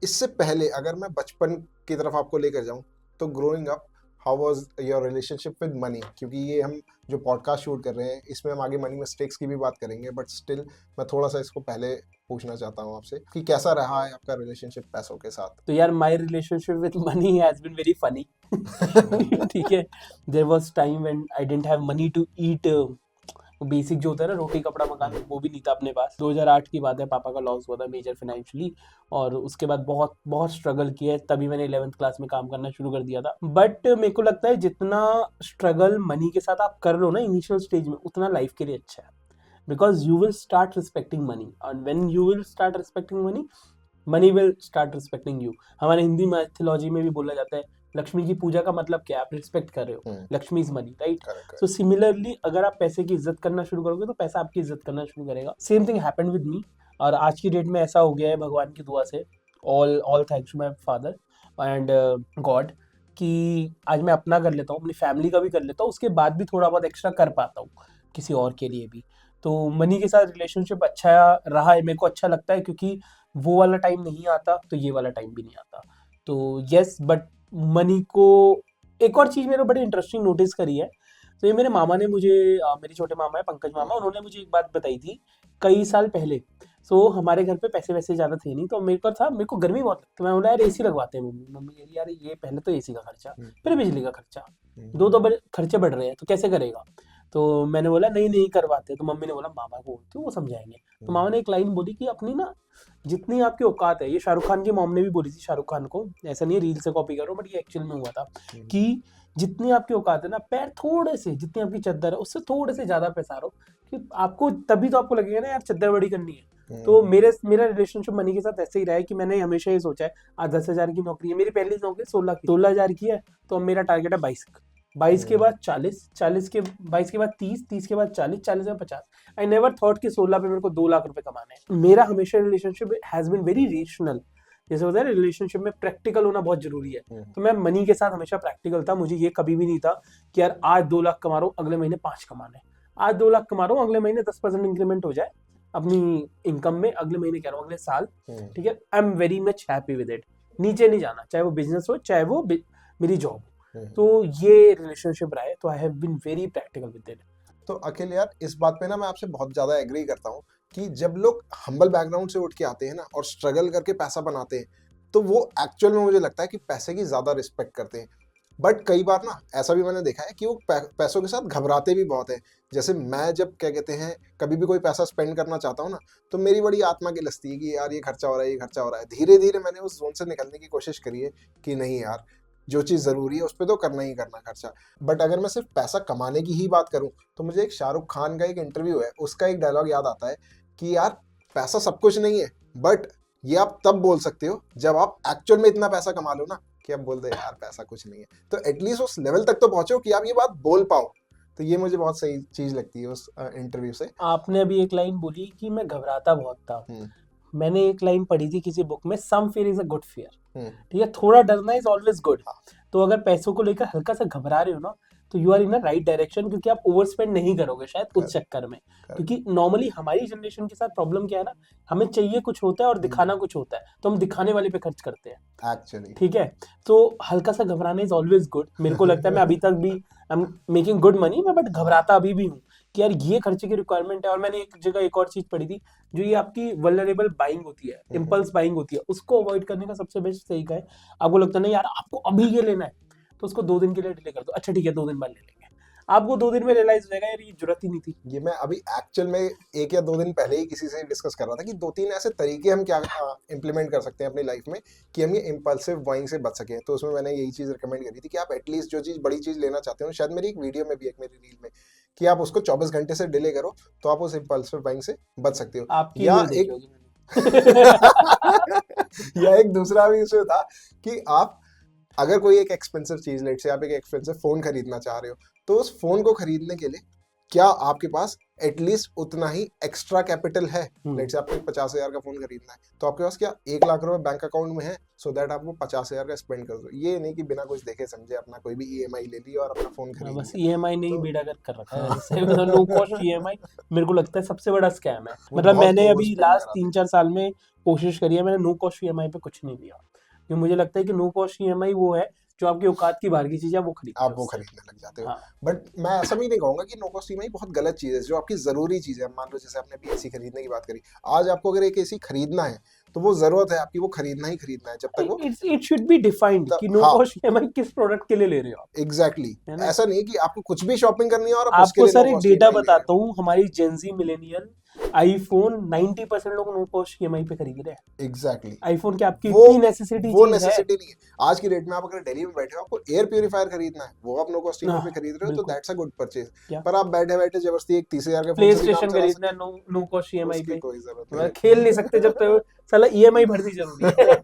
इससे पहले अगर मैं बचपन की तरफ आपको लेकर जाऊं तो growing up how was your relationship with money, क्योंकि ये हम जो पॉडकास्ट शूट कर रहे हैं इसमें हम आगे मनी मिस्टेक्स की भी बात करेंगे, बट स्टिल मैं थोड़ा सा इसको पहले पूछना चाहता हूँ आपसे कि कैसा रहा है आपका रिलेशनशिप पैसों के साथ। तो यार my relationship with money has been very funny. ठीक है, there was time when I didn't have money to eat, basic जो होता है ना रोटी कपड़ा मकान, वो भी नहीं था अपने पास। 2008 की बात है, पापा का लॉस हुआ था मेजर फाइनेंशियली, और उसके बाद बहुत बहुत स्ट्रगल किया है, तभी मैंने 11th क्लास में काम करना शुरू कर दिया था। बट मेरे को लगता है जितना स्ट्रगल मनी के साथ आप कर लो ना इनिशियल स्टेज में, उतना लाइफ के लिए अच्छा है, because you will start respecting money, and when you will start respecting money, money will start respecting you. हमारे हिंदी मैथोलॉजी में भी बोला जाता है लक्ष्मी की पूजा का मतलब क्या है, आप रिस्पेक्ट कर रहे हो, Lakshmi is money, right. So similarly अगर आप पैसे की इज्जत करना शुरू करोगे तो पैसा आपकी इज्जत करना शुरू करेगा। Same thing happened with me, और आज की डेट में ऐसा हो गया है भगवान की दुआ से, all thanks to my father and God, कि आज मैं अपना कर लेता हूँ, अपनी फैमिली का भी कर लेता हूँ, उसके बाद भी थोड़ा बहुत एक्स्ट्रा कर पाता हूँ किसी और के लिए भी। तो मनी के साथ रिलेशनशिप अच्छा रहा है, मेरे को अच्छा लगता है, क्योंकि वो वाला टाइम नहीं आता तो ये वाला टाइम भी नहीं आता। तो यस, बट मनी को एक और चीज़ मैंने बड़ी इंटरेस्टिंग नोटिस करी है। तो ये मेरे मामा ने मुझे, मेरे छोटे मामा है पंकज मामा, उन्होंने मुझे एक बात बताई थी कई साल पहले। सो हमारे घर पे पैसे वैसे ज़्यादा थे नहीं, तो मेरे को गर्मी बहुत लगती, मैं बोला यार एसी लगवाते हैं। मम्मी कह रही यार ये पहले तो एसी का खर्चा, फिर बिजली का खर्चा, दो तो खर्चे बढ़ रहे हैं, तो कैसे करेगा। तो मैंने बोला नहीं नहीं करवाते। तो मम्मी ने बोला मामा को बोलती हूँ, वो समझाएंगे। तो मामा ने एक लाइन बोली कि अपनी ना जितनी आपकी औकात है, ये शाहरुख खान की मॉम ने भी बोली थी शाहरुख खान को, ऐसा नहीं है रील से कॉपी करो, बट ये एक्चुअल में हुआ था कि जितनी आपकी औकात है ना, पैर थोड़े से, जितनी आपकी चद्दर है उससे थोड़े से ज्यादा पैसारो, कि आपको तभी तो आपको लगेगा ना यार चद्दर बड़ी करनी है। तो मेरा रिलेशनशिप मनी के साथ ऐसे ही रहा है कि मैंने हमेशा ये सोचा है, आज 10,000 की नौकरी है, मेरी पहली नौकरी 16,000 की है, तो अब मेरा टारगेट है 22 के बाद 40, 22 के बाद 30 के बाद 40 के बाद 50। आई नेवर थॉट कि 16 पे मेरे को 2 लाख रुपए कमाने हैं। मेरा हमेशा relationship has been very rational, जैसे होता है रिलेशनशिप में प्रैक्टिकल होना बहुत जरूरी है। तो मैं मनी के साथ हमेशा प्रैक्टिकल था, मुझे ये कभी भी नहीं था कि यार आज 2 लाख कमा रहा हूँ अगले महीने 5 कमाने, आज 2 लाख कमा रहा हूँ अगले महीने 10% इंक्रीमेंट हो जाए अपनी इनकम में, अगले महीने कह रहा हूँ अगले साल, ठीक है। I am very much happy with it, नीचे नहीं जाना, चाहे वो बिजनेस हो चाहे वो मेरी जॉब हो। तो ये रिलेशनशिप रहा है, तो I have been very practical with it. तो अखिल यार इस बात पे ना मैं आपसे बहुत ज्यादा एग्री करता हूँ कि जब लोग हम्बल बैकग्राउंड से उठ के आते हैं ना और स्ट्रगल करके पैसा बनाते हैं, तो वो एक्चुअल में मुझे लगता है कि पैसे की ज्यादा रिस्पेक्ट करते हैं। बट कई बार ना ऐसा भी मैंने देखा है कि वो पैसों के साथ घबराते भी बहुत है। जैसे मैं जब क्या कहते हैं कभी भी कोई पैसा स्पेंड करना चाहता हूँ ना, तो मेरी बड़ी आत्मा की लस्ती है कि यार ये खर्चा हो रहा है, ये खर्चा हो रहा है। धीरे धीरे मैंने उस जोन से निकलने की कोशिश करी है कि नहीं यार, जो चीज़ ज़रूरी है उस पर तो करना ही करना खर्चा। बट अगर मैं सिर्फ पैसा कमाने की ही बात करूं, तो मुझे एक शाहरुख खान का एक इंटरव्यू है, उसका एक डायलॉग याद आता है कि यार पैसा सब कुछ नहीं है, बट ये आप तब बोल सकते हो जब आप एक्चुअल में इतना पैसा कमा लो ना कि आप बोल दे यार पैसा कुछ नहीं है। तो एटलीस्ट उस लेवल तक तो पहुंचो कि आप ये बात बोल पाओ। तो ये मुझे बहुत सही चीज लगती है उस इंटरव्यू से। आपने अभी एक लाइन बोली कि मैं घबराता बहुत था, मैंने एक लाइन पढ़ी थी किसी बुक में, some fear is a good fear. ठीक है, थोड़ा डरना इज ऑलवेज गुड। तो अगर पैसों को लेकर हल्का सा घबरा रहे हो ना, तो you are in a right direction, क्योंकि आप ओवर स्पेंड नहीं करोगे शायद उस चक्कर में। क्योंकि नॉर्मली हमारी जनरेशन के साथ प्रॉब्लम क्या है ना, हमें चाहिए कुछ होता है और दिखाना कुछ होता है, तो हम दिखाने वाले पे खर्च करते हैं एक्चुअली। ठीक है, तो हल्का सा घबराना इज ऑलवेज गुड। मेरे को लगता है मैं अभी तक भी I am making good money, मैं बट घबराता अभी भी हूँ कि यार ये खर्चे की रिक्वायरमेंट है। और मैंने एक जगह एक और चीज पढ़ी थी, जो ये आपकी वल्नरेबल बाइंग होती है, इम्पल्स बाइंग होती है, उसको अवॉइड करने का सबसे बेस्ट तरीका है, आपको लगता नहीं यार आपको अभी ये लेना है, तो उसको 2 दिन के लिए डिले कर दो। अच्छा ठीक है 2 दिन बाद ले लेंगे, आपको 2 दिन में रियलाइज हो जाएगा यार ये जरूरत ही नहीं थी। ये मैं अभी एक्चुअल में 1 या 2 दिन पहले ही किसी से डिस्कस कर रहा था कि 2-3 ऐसे तरीके हम क्या इंप्लीमेंट कर सकते हैं अपनी लाइफ में कि हम ये इम्पल्सिव बाइंग से बच सकें। तो उसमें मैंने यही चीज़ रिकमेंड करी थी कि आप एटलीस्ट जो चीज़ बड़ी चीज़ लेना चाहते हो, शायद मेरी एक वीडियो में भी, एक मेरी रील में, कि आप उसको 24 घंटे से डिले करो तो आप उस इम्पल्सिव बाइंग से बच सकते हो। आपकी या रील देखी एक होगी मैंने। या एक दूसरा भी इसमें था कि आप अगर कोई एक एक्सपेंसिव चीज, लेट से आप एक एक्सपेंसिव फोन खरीदना चाह रहे हो, तो उस फोन को खरीदने के लिए क्या आपके पास एटलीस्ट उतना ही एक्स्ट्रा कैपिटल है? हम्म। लेट्स से आपको 50,000 का फोन खरीदना है, तो आपके पास क्या 1 लाख रुपए बैंक अकाउंट में है, सो दैट आप वो 50,000 का स्पेंड कर दो। ये नहीं कि बिना कुछ देखे समझे अपना कोई भी ईएमआई ले ली और अपना फोन खरीद बस लिया। ईएमआई ने ही तो- बेड़ा गर्क कर रखा है इससे। मतलब नो कॉस्ट ईएमआई मेरे को लगता है सबसे बड़ा स्कैम है। वो मतलब बहुत मैंने अभी overspend लास्ट कराते 3-4 साल में कोशिश करी है, मैंने नो कॉस्ट ईएमआई पे कुछ नहीं लिया, क्योंकि मुझे लगता है कि नो कॉस्ट ईएमआई वो है जो आपकी औकात की बाहर की चीज है वो खरीदते आप हो वो उससे। खरीदने लग जाते हो। हाँ बट मैं ऐसा भी नहीं कहूंगा कि नो कॉस्ट ईएमआई बहुत गलत चीज है। जो आपकी जरूरी चीज है, मान लो जैसे आपने अभी एसी खरीदने की बात करी, आज आपको अगर एक एसी खरीदना है तो वो जरूरत है आपकी, वो खरीदना ही खरीदना है जब तक वो इट शुड बी डिफाइंड कि नो हाँ कॉस्ट ईएमआई किस प्रोडक्ट के लिए ले रहे हो आप, एग्जैक्टली है ना। ऐसा नहीं है कि आपको कुछ भी शॉपिंग करनी है और आप उसके आपको लिए सर नो एक कॉस्ट डेटा ईएमआई ले रहे बताता हूँ, हमारी जेनजी मिलेनियल आईफोन 90% लोग नो कॉस्ट ईएमआई पे खरीद रहे हैं। हो। एग्जैक्टली आईफोन की आपकी वो इतनी नेसेसिटी वो चीज है। नेसेसिटी नहीं है। आज की डेट में आप अगर दिल्ली में बैठे हो, आपको एयर प्यूरिफायर खरीदना है, वो आप नो कॉस्ट ईएमआई पे हाँ, खरीद रहे हो, तो बिल्कुल। That's a good purchase. क्या पर आप बैठे बैठे जबरदस्ती एक 30,000 के प्ले फोन से भी काम स्टेशन चला खरीदना सकते है नो कॉस्ट हो, ईएमआई उसकी पे, कोई जरूरत मतलब नहीं खेल नहीं सकते जब तक साला ईएमआई भरनी जरूरी है।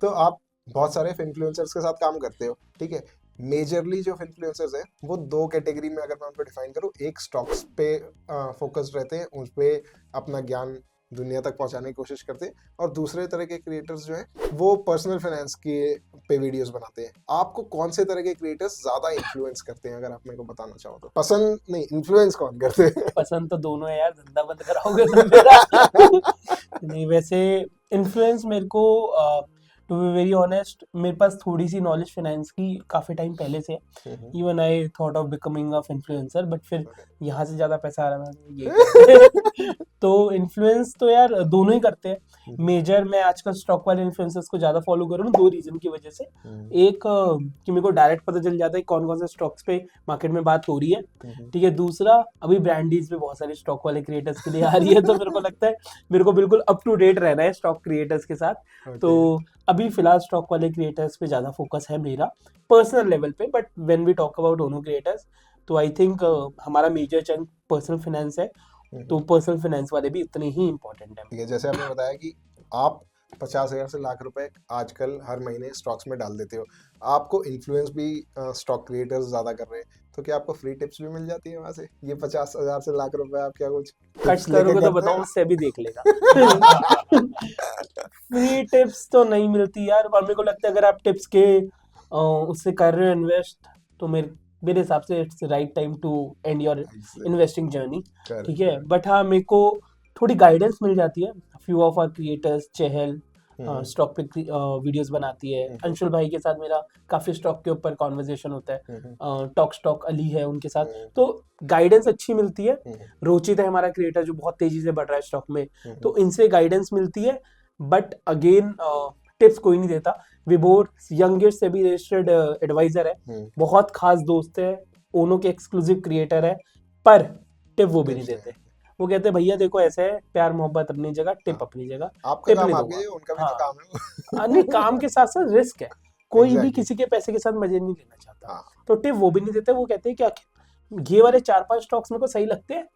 तो आप बहुत सारे इन्फ्लुएंसर्स के साथ काम करते हो, ठीक है। मेजरली जो इन्फ्लुएंसर्स हैं वो 2 कैटेगरी में अगर मैं उनको डिफाइन करूँ, एक स्टॉक्स पे फोकस्ड रहते हैं, उस पे अपना ज्ञान दुनिया तक पहुंचाने की कोशिश करते हैं, और दूसरे तरह के क्रिएटर्स जो हैं वो पर्सनल फाइनेंस के पे वीडियोस बनाते हैं। आपको कौन से तरह के क्रिएटर्स ज्यादा इन्फ्लुएंस करते हैं, अगर आप मेरे को बताना चाहो तो? पसंद नहीं, इन्फ्लुएंस कौन करते हैं? पसंद तो दोनों है यार, धंधा बंद कराओगे तो मेरा। नहीं वैसे इन्फ्लुएंस मेरे को टू बी वेरी ऑनेस्ट मेरे पास थोड़ी सी नॉलेज फाइनेंस की काफी टाइम पहले से है। Even I thought of becoming of influencer, but फिर यहाँ से ज्यादा पैसा आ रहा है ये तो इन्फ्लुएंस तो यार दोनों ही करते हैं। मेजर मैं आजकल स्टॉक वाले इन्फ्लुएंसर्स को ज्यादा फॉलो कर रहा हूँ 2 रीजन की वजह से। एक कि मेरे को डायरेक्ट पता चल जाता है कौन कौन से स्टॉक्स पे मार्केट में बात हो रही है, ठीक है। दूसरा अभी ब्रांड डील्स भी बहुत सारे स्टॉक वाले क्रिएटर्स के लिए आ रही है, तो मेरे को लगता है मेरे को बिल्कुल अप टू डेट रहना है स्टॉक क्रिएटर्स के साथ। तो अभी फिलहाल स्टॉक वाले क्रिएटर्स पे ज्यादा फोकस है मेरा पर्सनल लेवल पे। But when we talk about ओनो क्रिएटर्स तो आई थिंक हमारा मेजर चंक पर्सनल फाइनेंस है, तो पर्सनल फाइनेंस वाले भी उतने ही इंपॉर्टेंट है। ठीक है, जैसे आपने बताया कि आप 50,000 से लाख रुपए आजकल हर महीने स्टॉक्स में डाल देते हो, आपको इन्फ्लुएंस भी स्टॉक क्रिएटर्स ज्यादा कर रहे हैं, तो क्या आपको फ्री टिप्स भी मिल जाती है वहां से? ये 50,000 से लाख रुपए आप क्या कुछ कट tips लेके करोगे तो करते बताओ, हैं? उससे भी देख लेगा। फ्री टिप्स तो नहीं मिलती यार, और मेरे को लगता है अगर आप टिप्स के उससे कर रहे हो इन्वेस्ट, तो मेरे हिसाब से it's right time to end your investing journey, Correct. ठीक है। बट हाँ मेरे को थोड़ी गाइडेंस मिल जाती है। Few of our creators, Chahal stock पे वीडियोस बनाती है, अंशुल भाई के साथ मेरा काफी स्टॉक के ऊपर कॉन्वर्जेशन होता है, टॉक स्टॉक अली है उनके साथ, तो गाइडेंस अच्छी मिलती है। रोचित है हमारा क्रिएटर जो बहुत तेजी से बढ़ रहा है स्टॉक में, तो इनसे गाइडेंस मिलती है। बट अगेन टिप्स कोई नहीं देता। विभोर यंगेस्ट से भी रजिस्टर्ड एडवाइजर है, बहुत खास दोस्त है, ओनो के एक्सक्लूसिव क्रिएटर है, पर टिप वो भी नहीं देते। वो कहते हैं भैया देखो ऐसे है, प्यार मोहब्बत अपनी जगह, टिप अपनी जगह। आपका टिप काम नहीं आपके, दूंगा। उनका भी हाँ। तो काम है। नहीं, काम के साथ साथ रिस्क है, कोई भी Exactly. किसी के पैसे के साथ मजे नहीं लेना चाहता, हाँ। तो टिप वो भी नहीं देते। वो कहते हैं कि ये वाले 4-5 स्टॉक्स मेरे को सही लगते हैं,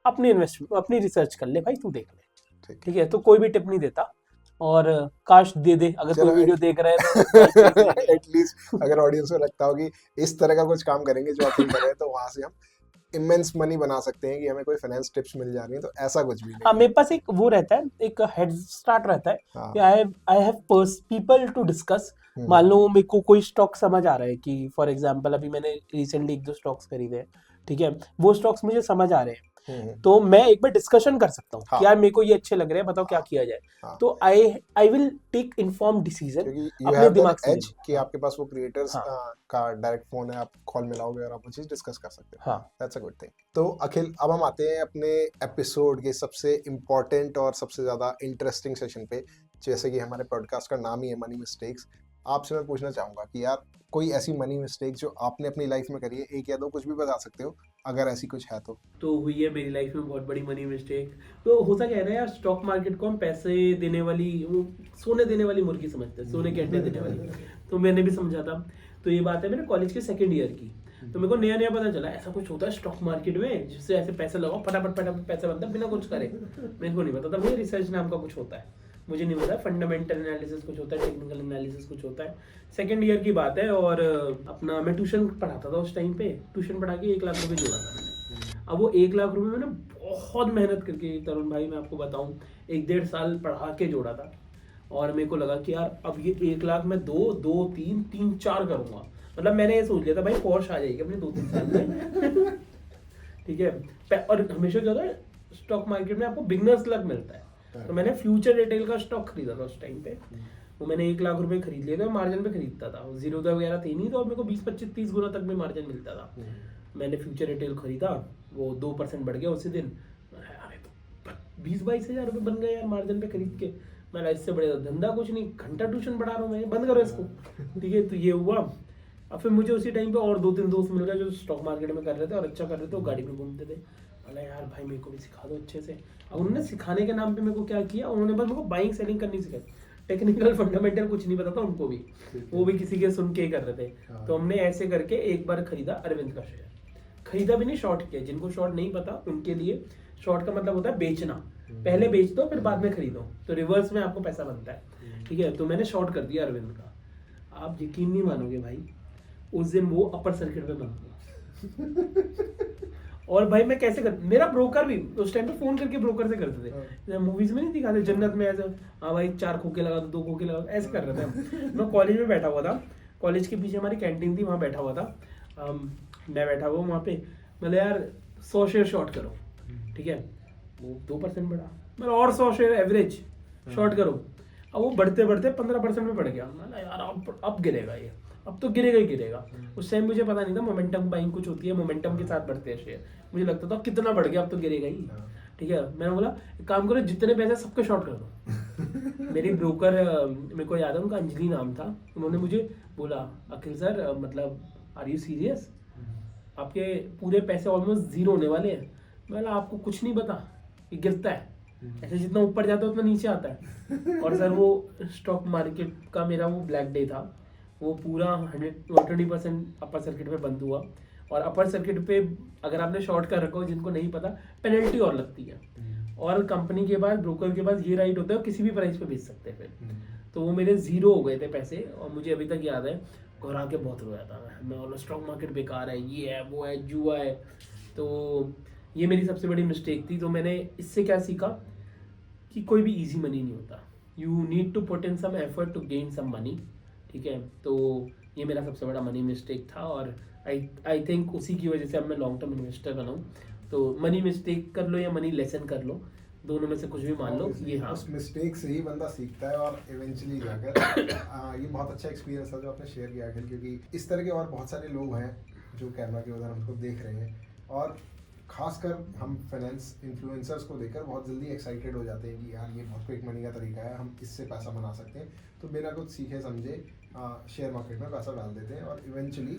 अपनी इन्वेस्टमेंट अपनी रिसर्च कर ले भाई, तू देख ले, ठीक है। तो कोई भी टिप नहीं देता, और काश दे दे अगर कोई वीडियो देख रहा है तो एटलीस्ट अगर ऑडियंस को लगता हो कि इस तरह का कुछ काम करेंगे जो आप कर रहे हैं, तो वहां से हम इमेंस मनी बना सकते हैं कि हमें कोई फाइनेंस टिप्स मिल जा रही है, तो ऐसा कुछ भी हाँ नहीं। मेरे पास एक वो रहता है, एक हेड स्टार्ट रहता है हाँ। कि I have people to discuss. मान लो मेरे को कोई स्टॉक समझ आ रहा है कि फॉर एग्जांपल अभी मैंने रिसेंटली 1-2 स्टॉक्स खरीदे हैं, ठीक है, वो स्टॉक्स मुझे समझ आ रहे हैं, तो मैं एक बार डिस्कशन कर सकता हूँ कि यार मेरे को ये अच्छे लग रहे हैं, बताओ क्या किया जाए। तो I will take inform decision क्योंकि यू अपने हैव दिमाग दैट से। एज कि आपके पास वो क्रिएटर्स का डायरेक्ट फोन है, आप कॉल मिलाओगे और आप वो चीज डिस्कस कर सकते हो। हाँ, दैट्स अ गुड थिंग। तो अखिल, अब हम आते हैं अपने एपिसोड के सबसे इम्पोर्टेंट और सबसे ज्यादा इंटरेस्टिंग सेशन पे। जैसे कि हमारे पॉडकास्ट का नाम ही है मनी मिस्टेक्स। आपसे मैं पूछना चाहूंगा कि यार कोई ऐसी मनी मिस्टेक जो आपने अपनी लाइफ में करी है, 1 या 2, कुछ भी बता सकते हो अगर ऐसी कुछ है तो हुई है मेरी लाइफ में बहुत बड़ी मनी मिस्टेक। तो होता क्या है ना यार, स्टॉक मार्केट को हम पैसे देने वाली, वो सोने देने वाली मुर्गी समझते हैं, सोने के अंडे देने वाली। तो मैंने भी समझा था। तो ये बात है मेरे कॉलेज के 2nd ईयर की। तो मेरे को नया नया पता चला ऐसा कुछ होता है स्टॉक मार्केट में, जिससे ऐसे पैसे लगाओ फटाफट पैसा बनता है बिना कुछ करे। मेरे को नहीं पता था भैया रिसर्च नाम का कुछ होता है, मुझे नहीं पता। फंडामेंटल एनालिसिस कुछ होता है, टेक्निकल एनालिसिस कुछ होता है। 2nd ईयर की बात है, और अपना मैं ट्यूशन पढ़ाता था उस टाइम पे। ट्यूशन पढ़ा के 1 लाख रुपए जोड़ा था मैंने। अब वो 1 लाख रुपए मैंने बहुत मेहनत करके, तरुण भाई मैं आपको बताऊं, 1-1.5 साल पढ़ा के जोड़ा था। और मेरे को लगा कि यार अब ये 1 लाख मैं 2-3 करूंगा। मतलब मैंने ये सोच लिया था भाई पॉर्श आ जाएगी अपने 2-3 साल में। ठीक है। और हमेशा क्या होता है स्टॉक मार्केट में आपको बिगनर्स लक मिलता है। तो मैंने फ्यूचर रिटेल का स्टॉक खरीदा था उस टाइम पे। वो मैंने 1 लाख रुपए खरीद लिए थे, मार्जिन पे खरीदता था, जीरो वगैरह थी नहीं, तो मेरे को 20-25-30 गुना तक भी मार्जिन मिलता था। मैंने फ्यूचर रिटेल खरीदा, वो 2% बढ़ गया उसी दिन। अरे तो 20-22 हज़ार रुपये बन गए यार मार्जिन पे खरीद के। मैं इससे बड़े धंधा कुछ नहीं, घंटा ट्यूशन पढ़ा रहा हूँ मैं, बंद करो इसको। ठीक है, तो ये हुआ। अब फिर मुझे उसी टाइम पे और 2-3 दोस्त मिल गए जो स्टॉक मार्केट में कर रहे थे और अच्छा कर रहे थे, वो गाड़ी में घूमते थे। बोला यार भाई मेरे को भी सिखा दो अच्छे से। अब उन्होंने सिखाने के नाम पे मेरे को क्या किया, उन्होंने बस मेरे को बाइंग सेलिंग करनी सिखाई। टेक्निकल फंडामेंटल कुछ नहीं पता था उनको भी, वो भी किसी के सुन के ही कर रहे थे। तो हमने ऐसे करके एक बार खरीदा अरविंद का शेयर। खरीदा भी नहीं, शॉर्ट किया। जिनको शॉर्ट नहीं पता उनके लिए शॉर्ट का मतलब होता है बेचना। पहले बेच दो फिर बाद में खरीदो, तो रिवर्स में आपको पैसा बनता है। ठीक है, तो मैंने शॉर्ट कर दिया अरविंद का। आप यकीन नहीं मानोगे भाई, उस दिन वो अपर सर्किट पे बंद हुआ। और भाई मैं कैसे कर, मेरा ब्रोकर भी उस टाइम पे फोन करके ब्रोकर से करते थे। मूवीज में नहीं दिखाते जन्नत में ऐसे, हाँ भाई 4 खोखे लगा दो, 2 खोखे लगा दो, ऐसे कर रहे थे। मैं कॉलेज में बैठा हुआ था, कॉलेज के पीछे हमारी कैंटीन थी, वहाँ बैठा हुआ था। मैं बैठा हुआ वहाँ पे, मतलब यार 100 शेयर शॉर्ट करो। ठीक है, वो 2% बढ़ा, मतलब और 100 शेयर एवरेज शॉर्ट करो। अब वो बढ़ते बढ़ते 15% में बढ़ गया। मतलब यार अब गिरेगा ये, अब तो गिरेगा ही गिरेगा। उस टाइम मुझे पता नहीं था मोमेंटम बाइंग कुछ होती है, मोमेंटम के साथ बढ़ते हैं शेयर। मुझे लगता था कितना बढ़ गया अब तो गिरेगा ही। ठीक है, मैंने बोला एक काम करो, जितने पैसे सबके शॉर्ट कर दो। मेरी ब्रोकर, मेरे को याद है उनका अंजलि नाम था, उन्होंने मुझे बोला अखिल सर मतलब आर यू सीरियस, आपके पूरे पैसे ऑलमोस्ट जीरो होने वाले हैं। बोला आपको कुछ नहीं पता, ये गिरता है ऐसे, जितना ऊपर जाता है उतना नीचे आता है। और सर वो स्टॉक मार्केट का मेरा वो ब्लैक डे था, वो पूरा 120% अपर सर्किट पे बंद हुआ। और अपर सर्किट पे अगर आपने शॉर्ट कर रखा हो, जिनको नहीं पता, पेनल्टी और लगती है। और कंपनी के पास, ब्रोकर के पास ये राइट होता है किसी भी प्राइस पे बेच सकते हैं फिर। तो वो मेरे जीरो हो गए थे पैसे, और मुझे अभी तक याद है घबरा के बहुत रोया था मैं बोला स्टॉक मार्केट बेकार है, ये है वो है, जुआ है। तो ये मेरी सबसे बड़ी मिस्टेक थी। तो मैंने इससे क्या सीखा कि कोई भी इजी मनी नहीं होता, you need to put in some effort to gain some money. ठीक है, तो ये मेरा सबसे बड़ा मनी मिस्टेक था, और आई थिंक उसी की वजह से अब मैं लॉन्ग टर्म इन्वेस्टर बना हूँ। तो मनी मिस्टेक कर लो या मनी लेसन कर लो, दोनों में से कुछ भी मान लो। ये हाँ, उस मिस्टेक से ही बंदा सीखता है और इवेंचुअली जाकर ये बहुत अच्छा एक्सपीरियंस था जो आपने शेयर किया है, क्योंकि इस तरह के और बहुत सारे लोग हैं जो कैमरा के उधर हमको देख रहे हैं, और खासकर हम फाइनेंस इन्फ्लुएंसर्स को देखकर बहुत जल्दी एक्साइटेड हो जाते हैं कि यार ये बहुत क्विक मनी का तरीका है, हम इससे पैसा बना सकते हैं। तो बिना कुछ सीखे समझे शेयर मार्केट में पैसा डाल देते हैं, और इवेंचुअली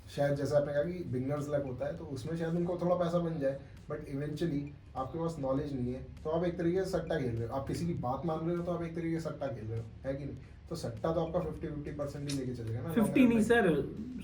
शायद जैसे आपने कहा कि बिगनर्स लक होता है, तो उसमें शायद उनको थोड़ा पैसा बन जाए, बट इवेंचुअली आपके पास नॉलेज नहीं है तो आप एक तरीके से सट्टा खेल रहे हो। आप किसी की बात मान रहे हो तो आप एक तरीके से सट्टा खेल रहे हो, है कि नहीं? तो सट्टा तो आपका 50-50% ही लेके चलेगा ना। 50 नहीं सर,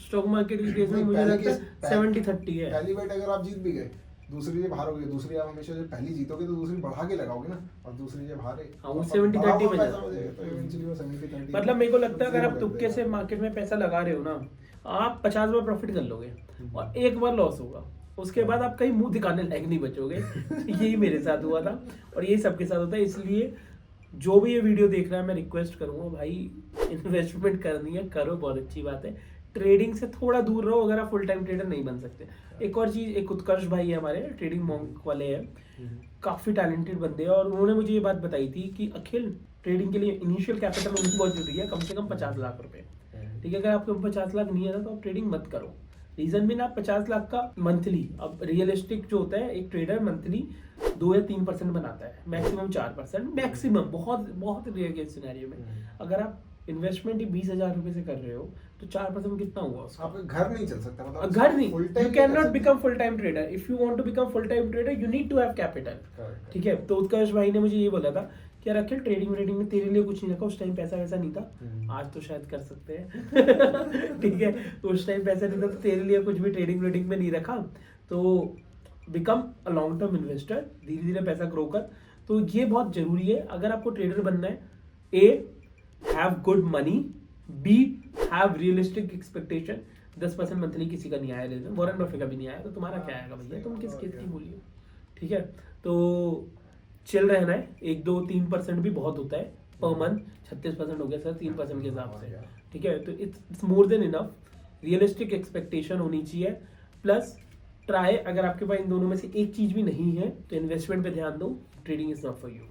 स्टॉक मार्केट के केस में मुझे लगता है 70-30 है। पहली बेट अगर आप जीत भी गए, दूसरी जब हारोगे, दूसरी आप हमेशा जब पहली जीतोगे तो दूसरी बढ़ा के लगाओगे ना, और दूसरी जब हारे हाँ, वो 70-30 बन जाता है। तो इवेंचुअली वो 70-30 मतलब मेरे को लगता है अगर आप तुक्के से मार्केट में पैसा लगा रहे हो ना, आप 50 बार प्रॉफिट कर लोगे और एक बार लॉस होगा, उसके बाद आप कहीं मुंह दिखाने लायक नहीं बचोगे। यही मेरे साथ हुआ था और यही सबके साथ होता है। इसलिए जो भी ये वीडियो देख रहा है, मैं रिक्वेस्ट करूंगा भाई, इन्वेस्टमेंट करनी है करो, बहुत अच्छी बात है। ट्रेडिंग से थोड़ा दूर रहो अगर आप फुल टाइम ट्रेडर नहीं बन सकते। एक और चीज, एक उत्कर्ष भाई है हमारे, ट्रेडिंग मॉन्क वाले हैं, काफी टैलेंटेड बंदे हैं, और उन्होंने मुझे ये बात बताई थी कि अखिल ट्रेडिंग के लिए इनिशियल कैपिटल उनको बहुत जरूरी है, कम से कम 50 लाख रुपए। ठीक है, अगर आपके 50 लाख नहीं है ना तो आप ट्रेडिंग मत करो। रीजन भी ना, 50 लाख का मंथली, अब रियलिस्टिक जो होता है एक ट्रेडर मंथली 2 या 3% बनाता है, मैक्सिमम 4%, मैक्सिमम, बहुत बहुत रेयर केस सिनेरियो में। अगर आप इन्वेस्टमेंट ही 20,000 रुपए से कर रहे हो तो 4% कितना हुआ उसका? आपका घर नहीं चल सकता, मतलब घर नहीं, full-time यू कैन नहीं नॉट कर become full time trader. If you want to become full time trader you need to have capital. Correct. ठीक है, तो उत्कर्ष भाई ने मुझे ये बोला था कि यार अखिल ट्रेडिंग में तेरे लिए कुछ नहीं रखा, उस टाइम पैसा वैसा नहीं था, आज तो शायद कर सकते हैं। ठीक है, तो उस टाइम पैसा नहीं था तो तेरे लिए कुछ भी ट्रेडिंग में नहीं रखा, तो become a long term investor, धीरे धीरे पैसा ग्रो कर। तो ये बहुत जरूरी है अगर आपको ट्रेडर बनना है। A, have good money, B, have realistic expectation, 10% monthly किसी का नहीं आया, रेजन वॉरेन बफे का भी नहीं आया, तो तुम्हारा क्या आएगा भैया, तुम कितनी बोलिए। ठीक है, तो चिल रहना है, 1-2-3% भी बहुत होता है पर मंथ। 36% हो गया सर 3% के हिसाब से। ठीक है, तो it's more than enough. Realistic expectation होनी चाहिए, प्लस ट्राई, अगर आपके पास इन दोनों में से एक चीज भी नहीं है तो इन्वेस्टमेंट पे ध्यान दो, trading is not for you.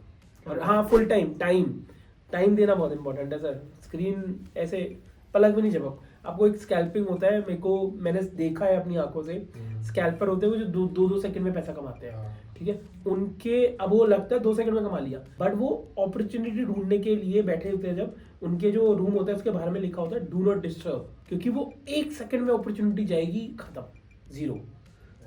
और हाँ, फुल टाइम देना बहुत इंपॉर्टेंट है सर। स्क्रीन ऐसे पलक भी नहीं झपक। आपको एक स्कैल्पिंग होता है, मैंने देखा है अपनी आंखों से, स्कैल्पर होते हैं वो जो 2 सेकंड में पैसा कमाते हैं। ठीक है, उनके अब वो लगता है 2 सेकंड में कमा लिया, बट वो अपॉर्चुनिटी ढूंढने के लिए बैठे होते हैं। जब उनके जो रूम होता है उसके बाहर में लिखा होता है डू नॉट डिस्टर्ब, क्योंकि वो 1 सेकंड में अपॉर्चुनिटी जाएगी, खत्म, जीरो।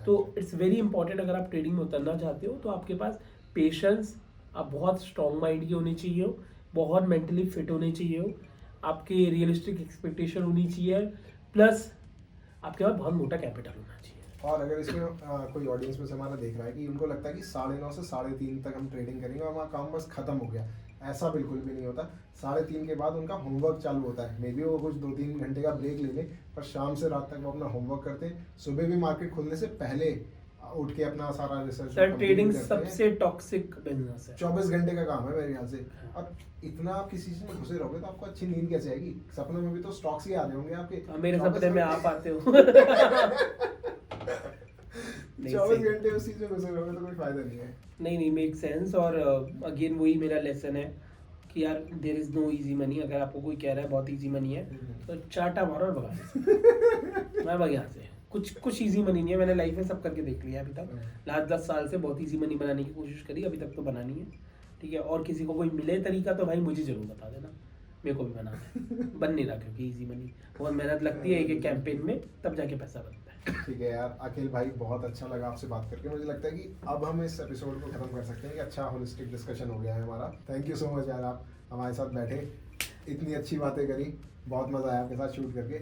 तो इट्स वेरी इंपॉर्टेंट, अगर आप ट्रेडिंग में उतरना चाहते हो तो आपके पास पेशेंस, आप बहुत स्ट्रॉन्ग माइंड के होने चाहिए हो, बहुत मेंटली फिट होने चाहिए हो, आपके रियलिस्टिक एक्सपेक्टेशन होनी चाहिए, प्लस आपके पास बहुत मोटा कैपिटल होना चाहिए। और अगर इसमें कोई ऑडियंस में से हमारा देख रहा है कि उनको लगता है कि 9:30 से 3:30 तक हम ट्रेडिंग करेंगे और हमारा काम बस खत्म हो गया, ऐसा बिल्कुल भी नहीं होता। 3:30 के बाद उनका होमवर्क चालू होता है। मे बी वो कुछ 2-3 घंटे का ब्रेक ले लें, पर शाम से रात तक वो अपना होमवर्क करते हैं। सुबह भी मार्केट खुलने से पहले उठ के अपना सारा रिसर्च सर ट्रेडिंग सबसे टॉक्सिक बिजनेस है। 24 घंटे का काम है मेरे ख्याल से। और इतना आप किसी चीज में घुसे रहोगे तो आपको अच्छी नींद कैसे आएगी? सपनों में भी तो स्टॉक्स ही आ रहे होंगे आपके। मेरे 24 सपने में घंटे- आप आते हो। 24 घंटे उस चीज में घुसे रहोगे तो कोई फायदा नहीं है। नहीं मेक सेंस। और अगेन वही मेरा लेसन है कि यार there is no easy money. अगर आपको कोई कह रहा है बहुत इजी मनी है तो चाटा मारो और भगा। मैं भाग यहाँ से, कुछ इजी मनी नहीं है। मैंने लाइफ में सब करके देख लिया अभी तक। लास्ट 10 साल से बहुत इजी मनी बनाने की कोशिश करी, अभी तक तो बना नहीं है। ठीक है, और किसी को कोई मिले तरीका तो भाई मुझे जरूर बता देना, मेरे को भी बनाना है। बन नहीं रहा क्योंकि इजी मनी बहुत मेहनत लगती है एक कैंपेन में, तब जाके पैसा बनता है। ठीक है यार अखिल भाई, बहुत अच्छा लगा आपसे बात करके। मुझे लगता है कि अब हम इस एपिसोड को खत्म कर सकते हैं कि अच्छा होलिस्टिक डिस्कशन हो गया है हमारा। थैंक यू सो मच यार, आप हमारे साथ बैठे, इतनी अच्छी बातें करी, बहुत मज़ा आया आपके साथ शूट करके।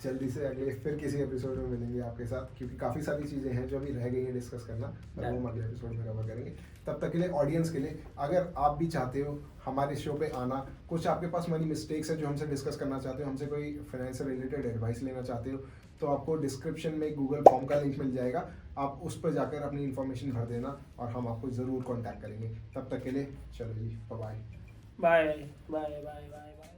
जल्दी से अगले फिर किसी एपिसोड में मिलेंगे आपके साथ, क्योंकि काफ़ी सारी चीज़ें हैं जो अभी रह गई हैं डिस्कस करना, पर वो हम अगले एपिसोड में कवर करेंगे। तब तक के लिए ऑडियंस के लिए, अगर आप भी चाहते हो हमारे शो पे आना, कुछ आपके पास मनी मिस्टेक्स है जो हमसे डिस्कस करना चाहते हो, हमसे कोई फाइनेंस से रिलेटेड एडवाइस लेना चाहते हो, तो आपको डिस्क्रिप्शन में गूगल फॉर्म का लिंक मिल जाएगा। आप उस पर जाकर अपनी इन्फॉर्मेशन भर देना और हम आपको ज़रूर कॉन्टैक्ट करेंगे। तब तक के लिए चलो जी, bye. Bye bye bye bye bye.